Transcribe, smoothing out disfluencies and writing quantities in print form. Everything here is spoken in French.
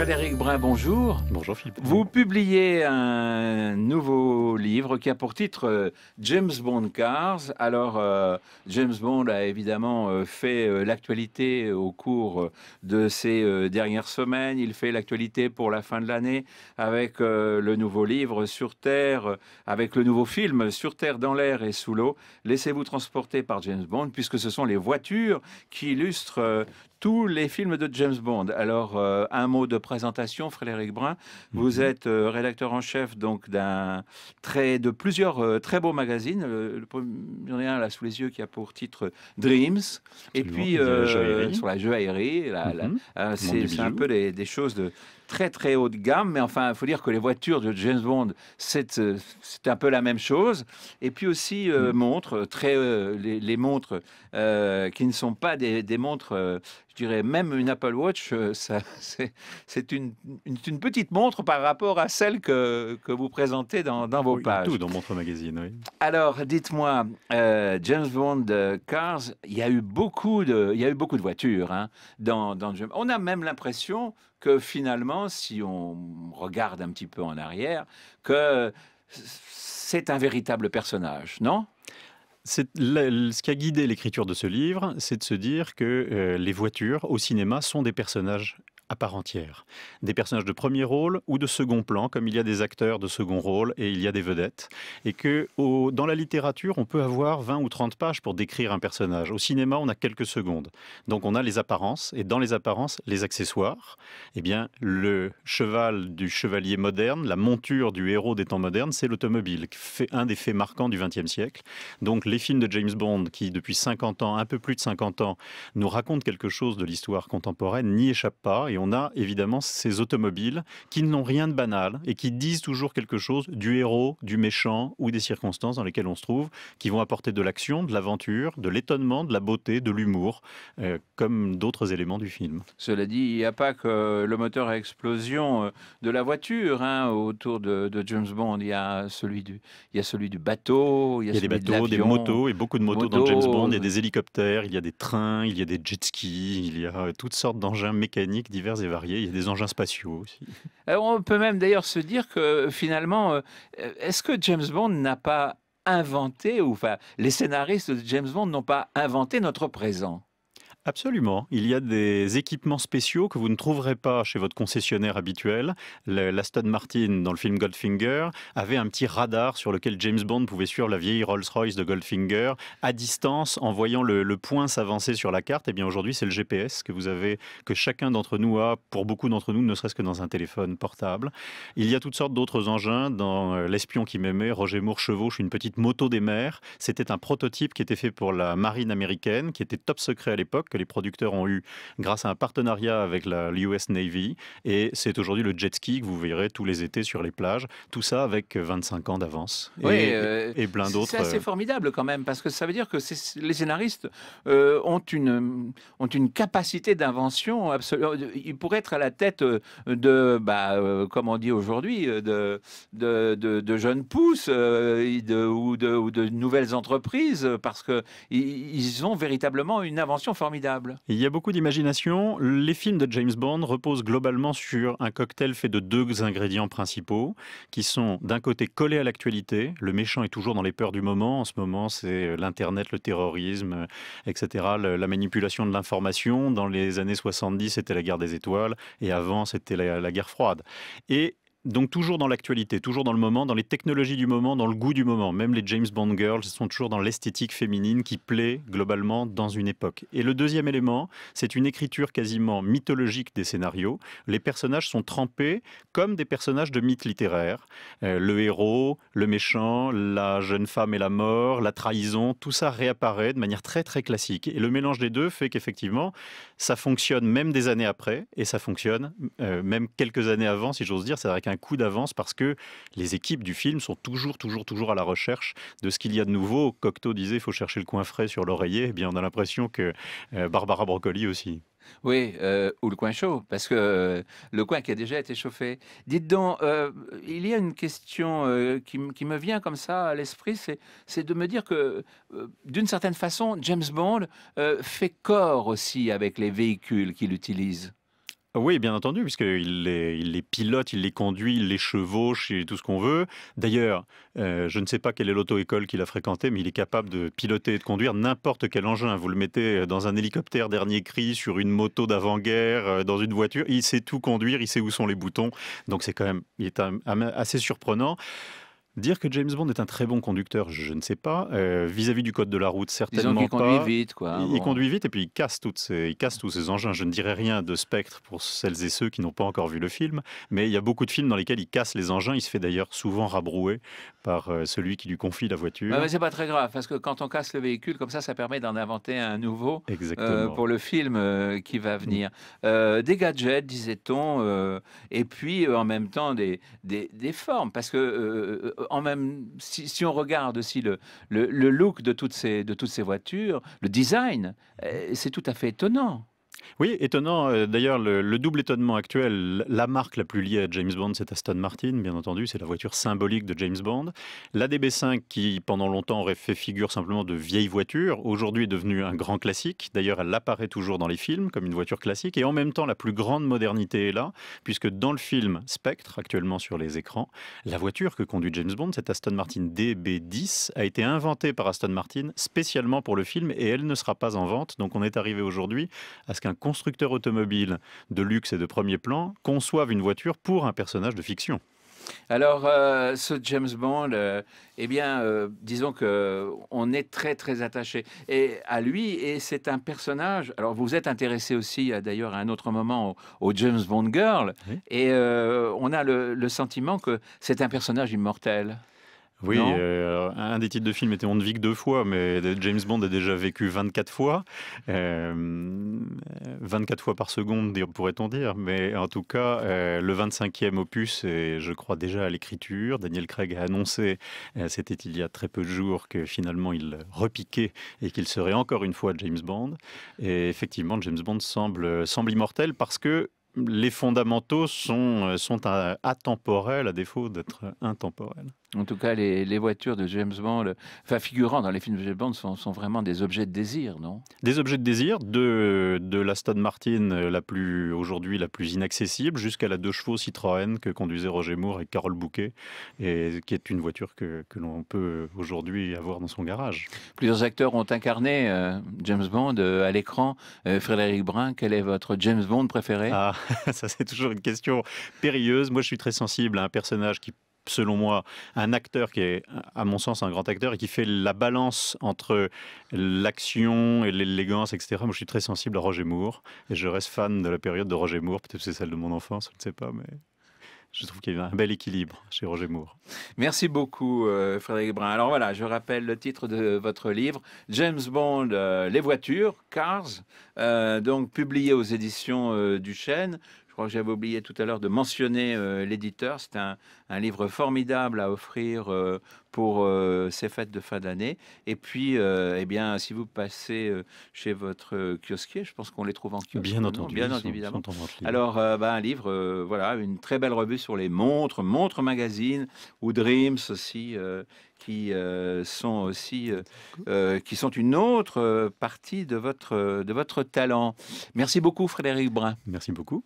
Frédéric Brun, bonjour. Bonjour Philippe. Vous publiez un nouveau livre qui a pour titre James Bond Cars. Alors, James Bond a évidemment fait l'actualité au cours de ces dernières semaines. Il fait l'actualité pour la fin de l'année avec le nouveau livre Sur Terre, avec le nouveau film Sur Terre, dans l'air et sous l'eau. Laissez-vous transporter par James Bond, puisque ce sont les voitures qui illustrent tous les films de James Bond. Alors, un mot de présentation, Frédéric Brun. Vous êtes rédacteur en chef donc de plusieurs très beaux magazines. J'en ai un là sous les yeux qui a pour titre Dreams. Et puis sur la joaillerie, c'est un peu des choses de très très haut de gamme, mais enfin il faut dire que les voitures de James Bond c'est un peu la même chose. Et puis aussi montres, les montres qui ne sont pas des montres, je dirais même une Apple Watch, c'est une petite montre par rapport à celle que vous présentez dans vos pages. Tout dans Montre Magazine, oui. Alors, dites-moi, James Bond Cars, il y a eu beaucoup de voitures dans James. On a même l'impression que finalement, si on regarde un petit peu en arrière, que c'est un véritable personnage, non ? Ce qui a guidé l'écriture de ce livre, c'est de se dire que les voitures au cinéma sont des personnages à part entière. Des personnages de premier rôle ou de second plan, comme il y a des acteurs de second rôle et il y a des vedettes. Et que dans la littérature, on peut avoir 20 ou 30 pages pour décrire un personnage. Au cinéma, on a quelques secondes. Donc on a les apparences, et dans les apparences, les accessoires. Eh bien, le cheval du chevalier moderne, la monture du héros des temps modernes, c'est l'automobile, un des faits marquants du XXe siècle. Donc les films de James Bond, qui depuis 50 ans, un peu plus de 50 ans, nous racontent quelque chose de l'histoire contemporaine, n'y échappent pas. Et on a évidemment ces automobiles qui n'ont rien de banal et qui disent toujours quelque chose du héros, du méchant ou des circonstances dans lesquelles on se trouve, qui vont apporter de l'action, de l'aventure, de l'étonnement, de la beauté, de l'humour, comme d'autres éléments du film. Cela dit, il n'y a pas que le moteur à explosion de la voiture autour de James Bond. Il y a celui du bateau, il y a des bateaux, des motos, et beaucoup de motos dans James Bond. Il y a des hélicoptères, il y a des trains, il y a des jet skis, il y a toutes sortes d'engins mécaniques divers et variés. Il y a des engins spatiaux aussi. Alors, on peut même d'ailleurs se dire que finalement, est-ce que James Bond n'a pas inventé, ou enfin, les scénaristes de James Bond n'ont pas inventé notre présent ? Absolument. Il y a des équipements spéciaux que vous ne trouverez pas chez votre concessionnaire habituel. L'Aston Martin, dans le film Goldfinger, avait un petit radar sur lequel James Bond pouvait suivre la vieille Rolls-Royce de Goldfinger à distance en voyant le point s'avancer sur la carte. Eh bien aujourd'hui, c'est le GPS que chacun d'entre nous a, pour beaucoup d'entre nous, ne serait-ce que dans un téléphone portable. Il y a toutes sortes d'autres engins. Dans L'espion qui m'aimait, Roger Moore chevauche une petite moto des mers. C'était un prototype qui était fait pour la marine américaine, qui était top secret à l'époque, que les producteurs ont eu grâce à un partenariat avec l'US Navy. Et c'est aujourd'hui le jet ski que vous verrez tous les étés sur les plages. Tout ça avec 25 ans d'avance. Et plein d'autres. C'est assez formidable quand même, parce que ça veut dire que les scénaristes ont une capacité d'invention absolue. Ils pourraient être à la tête comme on dit aujourd'hui, de jeunes pousses ou de nouvelles entreprises, parce qu'ils ont véritablement une invention formidable. Il y a beaucoup d'imagination. Les films de James Bond reposent globalement sur un cocktail fait de deux ingrédients principaux, qui sont d'un côté collés à l'actualité. Le méchant est toujours dans les peurs du moment. En ce moment, c'est l'Internet, le terrorisme, etc., la manipulation de l'information. Dans les années 70, c'était la guerre des étoiles, et avant, c'était la guerre froide. Et donc toujours dans l'actualité, toujours dans le moment, dans les technologies du moment, dans le goût du moment. Même les James Bond girls sont toujours dans l'esthétique féminine qui plaît globalement dans une époque. Et le deuxième élément, c'est une écriture quasiment mythologique des scénarios. Les personnages sont trempés comme des personnages de mythes littéraires. Le héros, le méchant, la jeune femme et la mort, la trahison, tout ça réapparaît de manière très très classique. Et le mélange des deux fait qu'effectivement, ça fonctionne même des années après, et ça fonctionne même quelques années avant, si j'ose dire. C'est avec un coup d'avance, parce que les équipes du film sont toujours à la recherche de ce qu'il y a de nouveau. Cocteau disait, il faut chercher le coin frais sur l'oreiller. Eh bien, on a l'impression que Barbara Broccoli aussi. Oui, ou le coin chaud, parce que le coin qui a déjà été chauffé. Dites donc, il y a une question qui me vient comme ça à l'esprit, c'est de me dire que, d'une certaine façon, James Bond fait corps aussi avec les véhicules qu'il utilise. Oui, bien entendu, puisqu'il les pilote, il les conduit, il les chevauche et tout ce qu'on veut. D'ailleurs, je ne sais pas quelle est l'auto-école qu'il a fréquentée, mais il est capable de piloter et de conduire n'importe quel engin. Vous le mettez dans un hélicoptère dernier cri, sur une moto d'avant-guerre, dans une voiture, il sait tout conduire, il sait où sont les boutons. Donc c'est quand même, il est assez surprenant. Dire que James Bond est un très bon conducteur, je ne sais pas. Vis-à-vis du code de la route, Disons certainement qu'il conduit pas. vite, quoi, hein, Il bon. conduit vite et puis il casse tous ses engins. Je ne dirais rien de Spectre pour celles et ceux qui n'ont pas encore vu le film, mais il y a beaucoup de films dans lesquels il casse les engins. Il se fait d'ailleurs souvent rabrouer par celui qui lui confie la Ouais, mais voiture. c'est pas très grave, parce que quand on casse le véhicule, comme ça permet d'en inventer un nouveau Exactement. pour le film qui va Mm. venir. Des gadgets, disait-on, et puis en même temps des formes, parce que si on regarde aussi le look de toutes ces voitures, le design, c'est tout à fait étonnant. Oui, étonnant. D'ailleurs, le double étonnement actuel, la marque la plus liée à James Bond, c'est Aston Martin, bien entendu. C'est la voiture symbolique de James Bond. La DB5, qui pendant longtemps aurait fait figure simplement de vieille voiture, aujourd'hui est devenue un grand classique. D'ailleurs, elle apparaît toujours dans les films comme une voiture classique. Et en même temps, la plus grande modernité est là, puisque dans le film Spectre, actuellement sur les écrans, la voiture que conduit James Bond, cette Aston Martin DB10, a été inventée par Aston Martin spécialement pour le film et elle ne sera pas en vente. Donc on est arrivé aujourd'hui à ce qu'un constructeur automobile de luxe et de premier plan conçoive une voiture pour un personnage de fiction. Alors, ce James Bond, eh bien, disons que on est très, très attaché à lui et c'est un personnage alors vous êtes intéressé aussi, d'ailleurs à un autre moment au James Bond Girl Oui. et on a le sentiment que c'est un personnage immortel, Oui, non? alors, un des titres de film était On ne vit que 2 fois, mais James Bond a déjà vécu 24 fois. 24 fois par seconde, pourrait-on dire. Mais en tout cas, le 25e opus est, je crois, déjà à l'écriture. Daniel Craig a annoncé, c'était il y a très peu de jours, que finalement il repiquait et qu'il serait encore une fois James Bond. Et effectivement, James Bond semble immortel parce que les fondamentaux sont atemporels à défaut d'être intemporels. En tout cas, les voitures de James Bond, enfin figurant dans les films de James Bond sont vraiment des objets de désir, non? Des objets de désir, de l'Aston Martin aujourd'hui la plus inaccessible, jusqu'à la 2 chevaux Citroën que conduisaient Roger Moore et Carole Bouquet, et qui est une voiture que l'on peut aujourd'hui avoir dans son garage. Plusieurs acteurs ont incarné, James Bond, à l'écran. Frédéric Brun, quel est votre James Bond préféré? Ah, ça c'est toujours une question périlleuse. Moi je suis très sensible à un personnage qui, selon moi, un acteur qui est, à mon sens, un grand acteur et qui fait la balance entre l'action et l'élégance, etc. Moi, je suis très sensible à Roger Moore et je reste fan de la période de Roger Moore. Peut-être que c'est celle de mon enfance, je ne sais pas, mais je trouve qu'il y a un bel équilibre chez Roger Moore. Merci beaucoup, Frédéric Brun. Alors voilà, je rappelle le titre de votre livre, James Bond, Les voitures, Cars, donc publié aux éditions Duchesne. Je crois que j'avais oublié tout à l'heure de mentionner l'éditeur. C'est un livre formidable à offrir pour ces fêtes de fin d'année. Et puis, eh bien, si vous passez chez votre kiosquier, je pense qu'on les trouve en kiosque, Bien non? entendu, Bien ils sont, évidemment. sont en vente libre. Alors, un livre, voilà, une très belle revue sur les montres, Montres Magazine ou Dreams aussi, qui sont aussi, qui sont une autre partie de votre talent. Merci beaucoup, Frédéric Brun. Merci beaucoup.